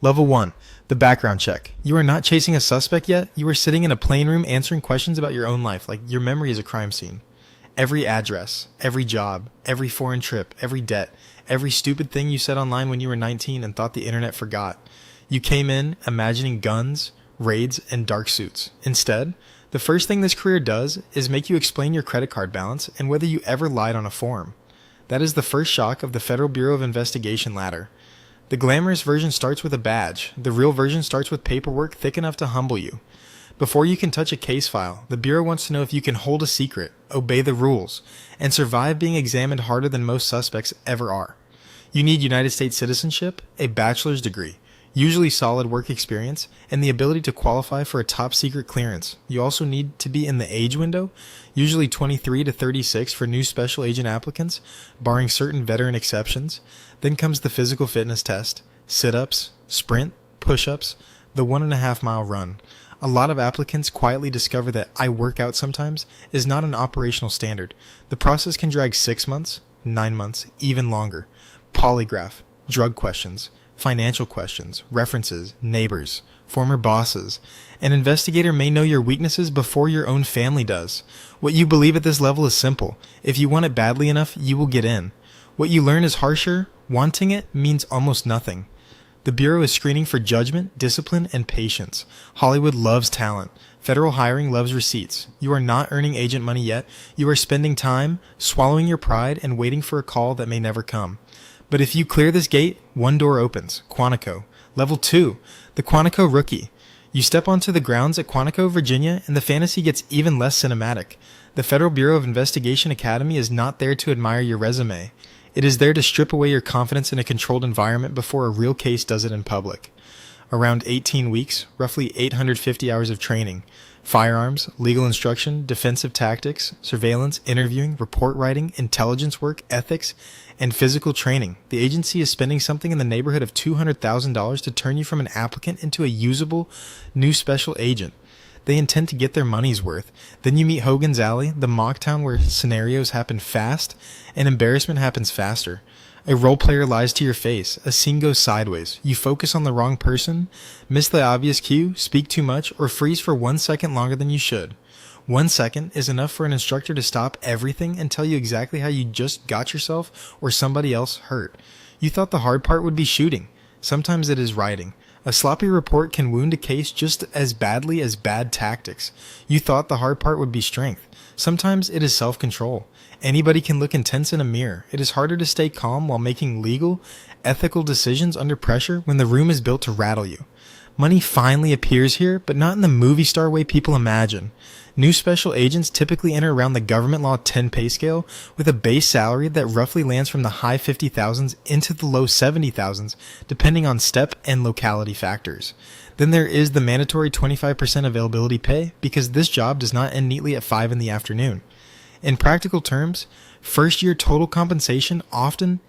Level 1. The background check. You are not chasing a suspect yet. You are sitting in a plain room answering questions about your own life, like your memory is a crime scene. Every address, every job, every foreign trip, every debt, every stupid thing you said online when you were 19 and thought the internet forgot. You came in imagining guns, raids, and dark suits. Instead, the first thing this career does is make you explain your credit card balance and whether you ever lied on a form. That is the first shock of the Federal Bureau of Investigation ladder. The glamorous version starts with a badge. The real version starts with paperwork thick enough to humble you. Before you can touch a case file, the Bureau wants to know if you can hold a secret, obey the rules, and survive being examined harder than most suspects ever are. You need United States citizenship, a bachelor's degree, usually solid work experience, and the ability to qualify for a top secret clearance. You also need to be in the age window, usually 23 to 36 for new special agent applicants, barring certain veteran exceptions. Then comes the physical fitness test, sit-ups, sprint, push-ups, the 1.5-mile run. A lot of applicants quietly discover that "I work out sometimes" is not an operational standard. The process can drag 6 months, 9 months, even longer. Polygraph, drug questions, financial questions, references, neighbors, former bosses. An investigator may know your weaknesses before your own family does. What you believe at this level is simple. If you want it badly enough, you will get in. What you learn is harsher. Wanting it means almost nothing. The Bureau is screening for judgment, discipline, and patience. Hollywood loves talent. Federal hiring loves receipts. You are not earning agent money yet. You are spending time, swallowing your pride, and waiting for a call that may never come. But if you clear this gate, one door opens, Quantico. Level 2, the Quantico Rookie. You step onto the grounds at Quantico, Virginia, and the fantasy gets even less cinematic. The Federal Bureau of Investigation Academy is not there to admire your resume. It is there to strip away your confidence in a controlled environment before a real case does it in public. Around 18 weeks, roughly 850 hours of training. Firearms, legal instruction, defensive tactics, surveillance, interviewing, report writing, intelligence work, ethics, and physical training. The agency is spending something in the neighborhood of $200,000 to turn you from an applicant into a usable new special agent. They intend to get their money's worth. Then you meet Hogan's Alley, the mock town where scenarios happen fast and embarrassment happens faster. A role player lies to your face. A scene goes sideways. You focus on the wrong person, miss the obvious cue, speak too much, or freeze for 1 second longer than you should. 1 second is enough for an instructor to stop everything and tell you exactly how you just got yourself or somebody else hurt. You thought the hard part would be shooting. Sometimes it is writing. A sloppy report can wound a case just as badly as bad tactics. You thought the hard part would be strength. Sometimes it is self-control. Anybody can look intense in a mirror. It is harder to stay calm while making legal, ethical decisions under pressure when the room is built to rattle you. Money finally appears here, but not in the movie star way people imagine. New special agents typically enter around the government law 10 pay scale with a base salary that roughly lands from the high 50,000s into the low 70,000s, depending on step and locality factors. Then there is the mandatory 25% availability pay, because this job does not end neatly at 5 in the afternoon. In practical terms, first year total compensation often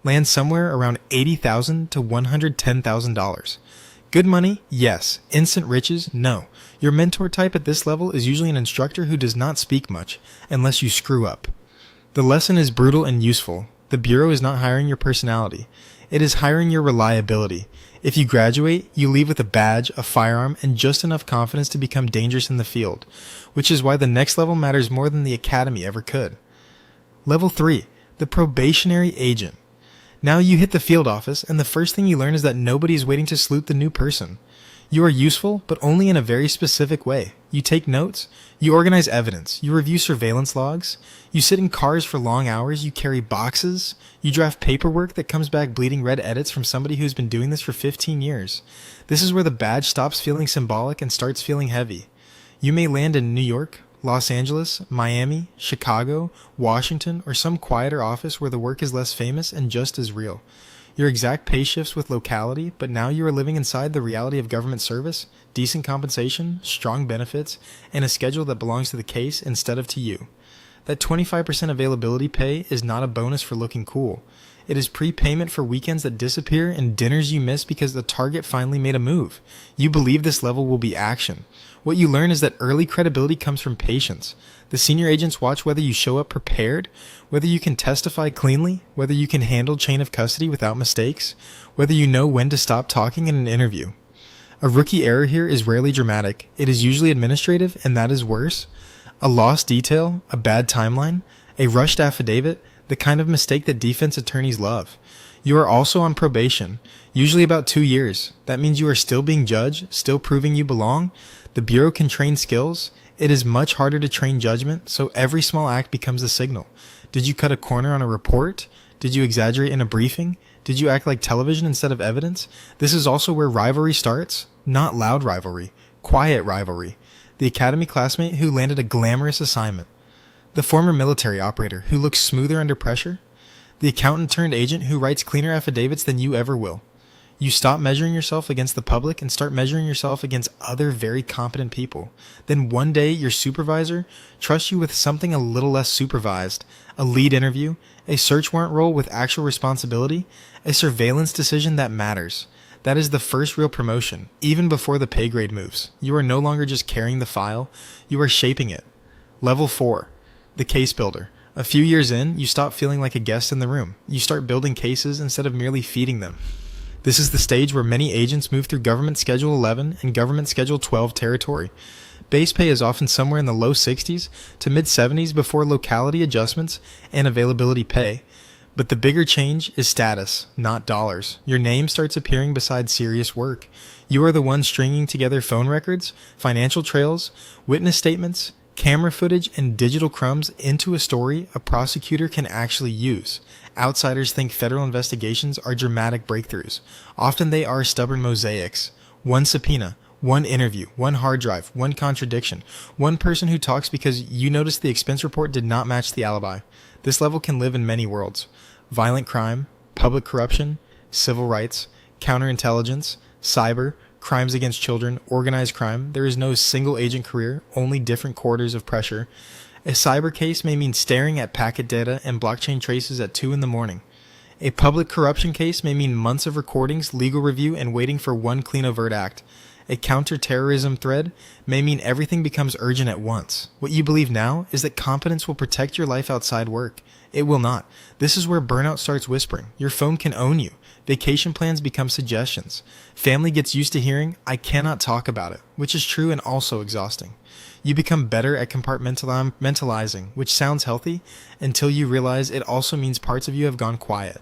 lands somewhere around $80,000 to $110,000. Good money? Yes. Instant riches? No. Your mentor type at this level is usually an instructor who does not speak much, unless you screw up. The lesson is brutal and useful. The Bureau is not hiring your personality. It is hiring your reliability. If you graduate, you leave with a badge, a firearm, and just enough confidence to become dangerous in the field, which is why the next level matters more than the academy ever could. Level 3, the probationary agent. Now you hit the field office, and the first thing you learn is that nobody is waiting to salute the new person. You are useful, but only in a very specific way. You take notes, you organize evidence, you review surveillance logs, you sit in cars for long hours, you carry boxes, you draft paperwork that comes back bleeding red edits from somebody who's been doing this for 15 years. This is where the badge stops feeling symbolic and starts feeling heavy. You may land in New York, Los Angeles, Miami, Chicago, Washington, or some quieter office where the work is less famous and just as real. Your exact pay shifts with locality, but now you are living inside the reality of government service, decent compensation, strong benefits, and a schedule that belongs to the case instead of to you. That 25% availability pay is not a bonus for looking cool. It is prepayment for weekends that disappear and dinners you miss because the target finally made a move. You believe this level will be action. What you learn is that early credibility comes from patience. The senior agents watch whether you show up prepared, whether you can testify cleanly, whether you can handle chain of custody without mistakes, whether you know when to stop talking in an interview. A rookie error here is rarely dramatic. It is usually administrative, and that is worse. A lost detail, a bad timeline, a rushed affidavit, the kind of mistake that defense attorneys love. You are also on probation, usually about 2 years. That means you are still being judged, still proving you belong. The Bureau can train skills. It is much harder to train judgment, so every small act becomes a signal. Did you cut a corner on a report? Did you exaggerate in a briefing? Did you act like television instead of evidence? This is also where rivalry starts. Not loud rivalry, quiet rivalry. The academy classmate who landed a glamorous assignment. The former military operator who looks smoother under pressure. The accountant turned agent who writes cleaner affidavits than you ever will. You stop measuring yourself against the public and start measuring yourself against other very competent people. Then one day your supervisor trusts you with something a little less supervised, a lead interview, a search warrant role with actual responsibility, a surveillance decision that matters. That is the first real promotion, even before the pay grade moves. You are no longer just carrying the file, you are shaping it. Level 4, the case builder. A few years in, you stop feeling like a guest in the room. You start building cases instead of merely feeding them. This is the stage where many agents move through Government Schedule 11 and Government Schedule 12 territory. Base pay is often somewhere in the low 60s to mid 70s before locality adjustments and availability pay. But the bigger change is status, not dollars. Your name starts appearing beside serious work. You are the one stringing together phone records, financial trails, witness statements, camera footage, and digital crumbs into a story a prosecutor can actually use. Outsiders think federal investigations are dramatic breakthroughs. Often they are stubborn mosaics. One subpoena, one interview, one hard drive, one contradiction, one person who talks because you noticed the expense report did not match the alibi. This level can live in many worlds. Violent crime, public corruption, civil rights, counterintelligence, cyber, crimes against children, organized crime. There is no single agent career, only different quarters of pressure. A cyber case may mean staring at packet data and blockchain traces at 2 in the morning. A public corruption case may mean months of recordings, legal review, and waiting for one clean overt act. A counter-terrorism thread may mean everything becomes urgent at once. What you believe now is that competence will protect your life outside work. It will not. This is where burnout starts whispering. Your phone can own you. Vacation plans become suggestions. Family gets used to hearing, "I cannot talk about it," which is true and also exhausting. You become better at compartmentalizing, which sounds healthy, until you realize it also means parts of you have gone quiet.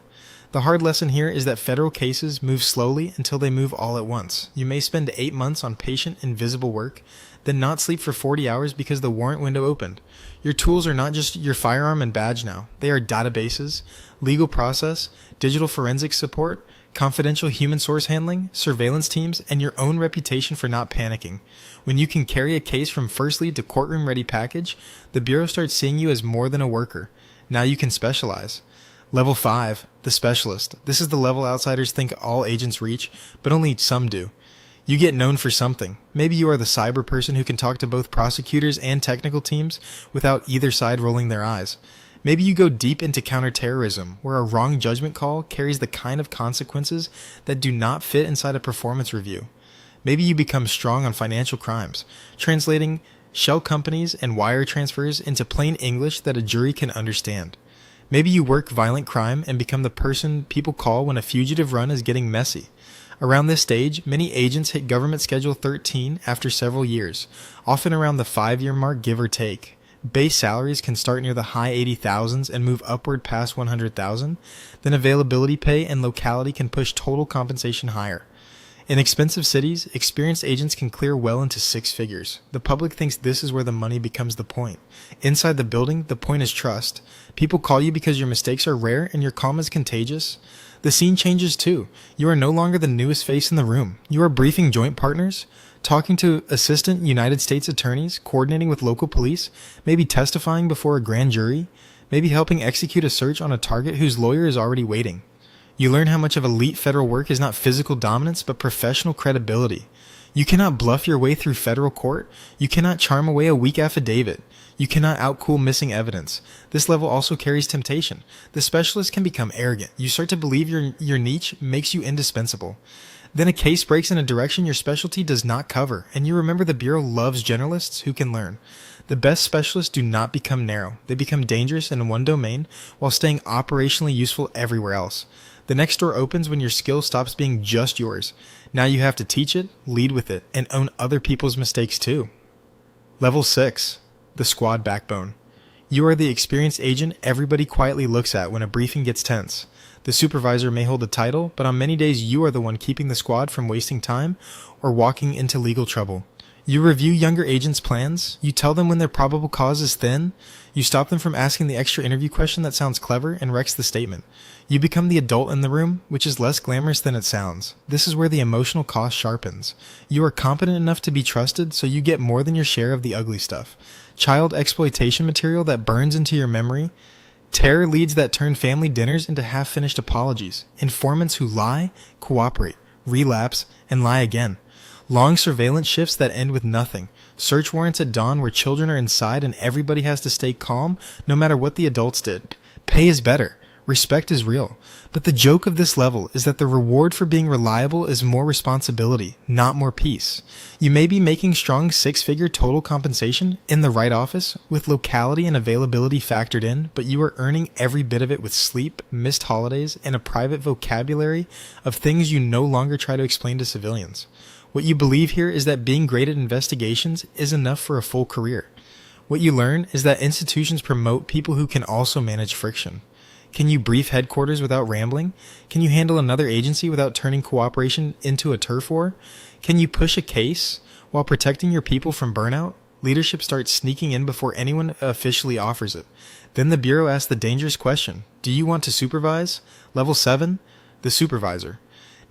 The hard lesson here is that federal cases move slowly until they move all at once. You may spend 8 months on patient, invisible work, then not sleep for 40 hours because the warrant window opened. Your tools are not just your firearm and badge now. They are databases, legal process, digital forensics support, confidential human source handling, surveillance teams, and your own reputation for not panicking. When you can carry a case from first lead to courtroom ready package, the Bureau starts seeing you as more than a worker. Now you can specialize. Level 5, the specialist. This is the level outsiders think all agents reach, but only some do. You get known for something. Maybe you are the cyber person who can talk to both prosecutors and technical teams without either side rolling their eyes. Maybe you go deep into counterterrorism, where a wrong judgment call carries the kind of consequences that do not fit inside a performance review. Maybe you become strong on financial crimes, translating shell companies and wire transfers into plain English that a jury can understand. Maybe you work violent crime and become the person people call when a fugitive run is getting messy. Around this stage, many agents hit Government Schedule 13 after several years, often around the 5-year mark, give or take. Base salaries can start near the high 80,000s and move upward past 100,000. Then availability pay and locality can push total compensation higher. In expensive cities, experienced agents can clear well into 6 figures. The public thinks this is where the money becomes the point. Inside the building, the point is trust. People call you because your mistakes are rare and your calm is contagious. The scene changes too. You are no longer the newest face in the room. You are briefing joint partners, talking to assistant United States attorneys, coordinating with local police, maybe testifying before a grand jury, maybe helping execute a search on a target whose lawyer is already waiting. You learn how much of elite federal work is not physical dominance, but professional credibility. You cannot bluff your way through federal court. You cannot charm away a weak affidavit. You cannot outcool missing evidence. This level also carries temptation. The specialist can become arrogant. You start to believe your niche makes you indispensable. Then a case breaks in a direction your specialty does not cover, and you remember the Bureau loves generalists who can learn. The best specialists do not become narrow. They become dangerous in one domain while staying operationally useful everywhere else. The next door opens when your skill stops being just yours. Now you have to teach it, lead with it, and own other people's mistakes too. Level 6. The squad backbone. You are the experienced agent everybody quietly looks at when a briefing gets tense. The supervisor may hold the title, but on many days you are the one keeping the squad from wasting time or walking into legal trouble. You review younger agents' plans, you tell them when their probable cause is thin, you stop them from asking the extra interview question that sounds clever and wrecks the statement. You become the adult in the room, which is less glamorous than it sounds. This is where the emotional cost sharpens. You are competent enough to be trusted, so you get more than your share of the ugly stuff. Child exploitation material that burns into your memory, terror leads that turn family dinners into half-finished apologies, informants who lie, cooperate, relapse, and lie again. Long surveillance shifts that end with nothing. Search warrants at dawn where children are inside and everybody has to stay calm no matter what the adults did. Pay is better. Respect is real. But the joke of this level is that the reward for being reliable is more responsibility, not more peace. You may be making strong six-figure total compensation in the right office with locality and availability factored in, but you are earning every bit of it with sleep, missed holidays, and a private vocabulary of things you no longer try to explain to civilians. What you believe here is that being great at investigations is enough for a full career. What you learn is that institutions promote people who can also manage friction. Can you brief headquarters without rambling? Can you handle another agency without turning cooperation into a turf war? Can you push a case while protecting your people from burnout? Leadership starts sneaking in before anyone officially offers it. Then the Bureau asks the dangerous question, do you want to supervise? Level 7, the supervisor.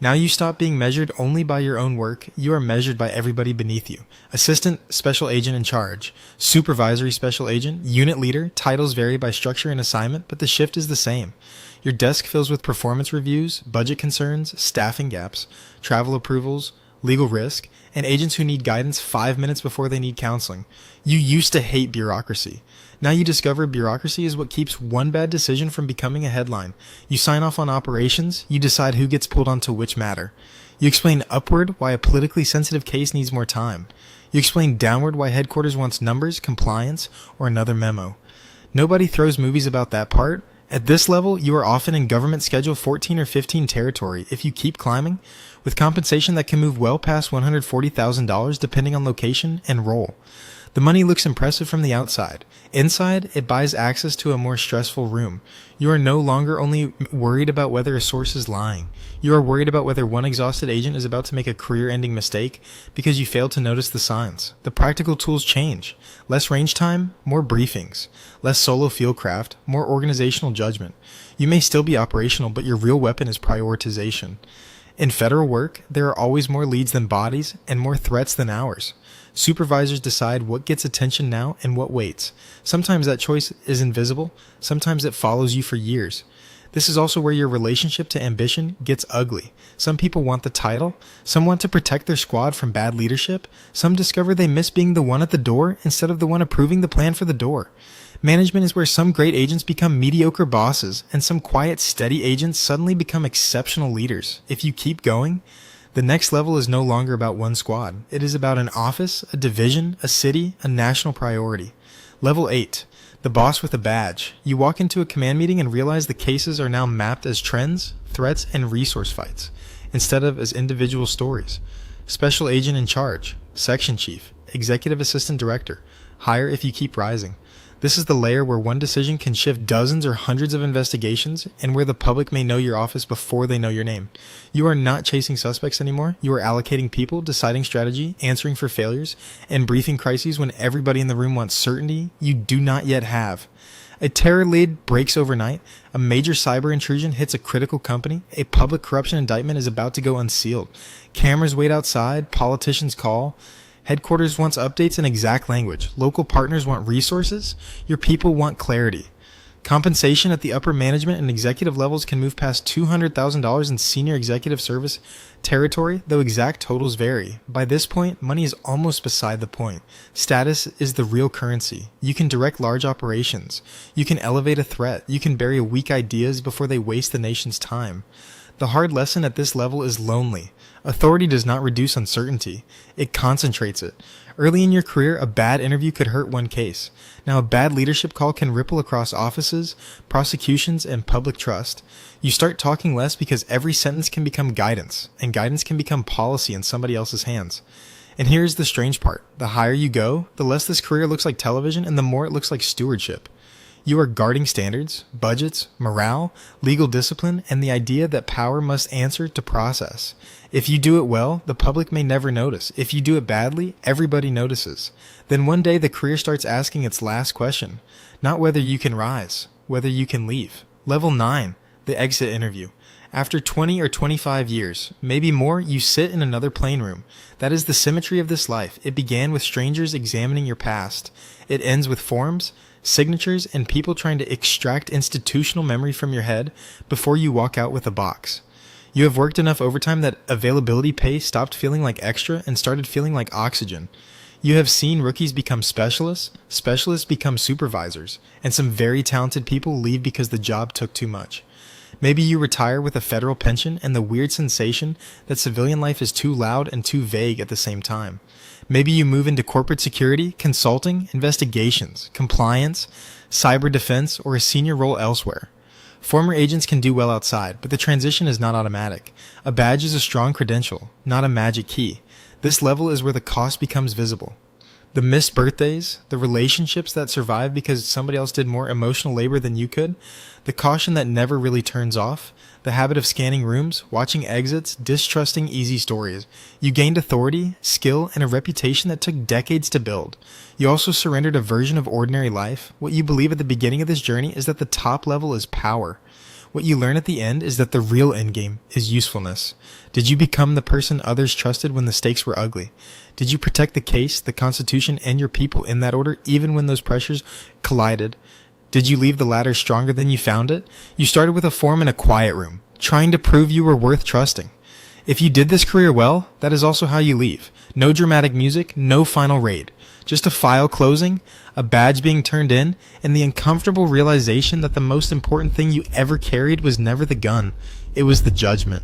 Now you stop being measured only by your own work, you are measured by everybody beneath you. Assistant Special Agent in charge, Supervisory Special Agent, Unit Leader, titles vary by structure and assignment, but the shift is the same. Your desk fills with performance reviews, budget concerns, staffing gaps, travel approvals, legal risk, and agents who need guidance 5 minutes before they need counseling. You used to hate bureaucracy. Now you discover bureaucracy is what keeps one bad decision from becoming a headline. You sign off on operations, you decide who gets pulled onto which matter. You explain upward why a politically sensitive case needs more time. You explain downward why headquarters wants numbers, compliance, or another memo. Nobody throws movies about that part. At this level, you are often in government schedule 14 or 15 territory if you keep climbing, with compensation that can move well past $140,000 depending on location and role. The money looks impressive from the outside. Inside, it buys access to a more stressful room. You are no longer only worried about whether a source is lying. You are worried about whether one exhausted agent is about to make a career-ending mistake because you failed to notice the signs. The practical tools change. Less range time, more briefings. Less solo fieldcraft, more organizational judgment. You may still be operational, but your real weapon is prioritization. In federal work, there are always more leads than bodies and more threats than hours. Supervisors decide what gets attention now and what waits. Sometimes that choice is invisible, sometimes it follows you for years. This is also where your relationship to ambition gets ugly. Some people want the title, some want to protect their squad from bad leadership, some discover they miss being the one at the door instead of the one approving the plan for the door. Management is where some great agents become mediocre bosses, and some quiet, steady agents suddenly become exceptional leaders. If you keep going, the next level is no longer about one squad. It is about an office, a division, a city, a national priority. Level 8. The boss with a badge. You walk into a command meeting and realize the cases are now mapped as trends, threats, and resource fights, instead of as individual stories. Special agent in charge. Section chief. Executive assistant director. Higher if you keep rising. This is the layer where one decision can shift dozens or hundreds of investigations and where the public may know your office before they know your name. You are not chasing suspects anymore. You are allocating people, deciding strategy, answering for failures, and briefing crises when everybody in the room wants certainty you do not yet have. A terror lead breaks overnight. A major cyber intrusion hits a critical company. A public corruption indictment is about to go unsealed. Cameras wait outside. Politicians call. Headquarters wants updates in exact language. Local partners want resources. Your people want clarity. Compensation at the upper management and executive levels can move past $200,000 in senior executive service territory, though exact totals vary. By this point, money is almost beside the point. Status is the real currency. You can direct large operations. You can elevate a threat. You can bury weak ideas before they waste the nation's time. The hard lesson at this level is lonely. Authority does not reduce uncertainty. It concentrates it. Early in your career, a bad interview could hurt one case. Now, a bad leadership call can ripple across offices, prosecutions, and public trust. You start talking less because every sentence can become guidance, and guidance can become policy in somebody else's hands. And here's the strange part. The higher you go, the less this career looks like television, and the more it looks like stewardship. You are guarding standards, budgets, morale, legal discipline, and the idea that power must answer to process. If you do it well, the public may never notice. If you do it badly, everybody notices. Then one day the career starts asking its last question. Not whether you can rise, whether you can leave. Level 9, the exit interview. After 20 or 25 years, maybe more, you sit in another plane room. That is the symmetry of this life. It began with strangers examining your past. It ends with forms, signatures, and people trying to extract institutional memory from your head before you walk out with a box. You have worked enough overtime that availability pay stopped feeling like extra and started feeling like oxygen. You have seen rookies become specialists, specialists become supervisors, and some very talented people leave because the job took too much. Maybe you retire with a federal pension and the weird sensation that civilian life is too loud and too vague at the same time. Maybe you move into corporate security, consulting, investigations, compliance, cyber defense, or a senior role elsewhere. Former agents can do well outside, but the transition is not automatic. A badge is a strong credential, not a magic key. This level is where the cost becomes visible. The missed birthdays, the relationships that survive because somebody else did more emotional labor than you could, the caution that never really turns off, the habit of scanning rooms, watching exits, distrusting easy stories. You gained authority, skill, and a reputation that took decades to build. You also surrendered a version of ordinary life. What you believe at the beginning of this journey is that the top level is power. What you learn at the end is that the real endgame is usefulness. Did you become the person others trusted when the stakes were ugly? Did you protect the case, the Constitution, and your people in that order even when those pressures collided? Did you leave the ladder stronger than you found it? You started with a form in a quiet room, trying to prove you were worth trusting. If you did this career well, that is also how you leave. No dramatic music, no final raid. Just a file closing, a badge being turned in, and the uncomfortable realization that the most important thing you ever carried was never the gun. It was the judgment.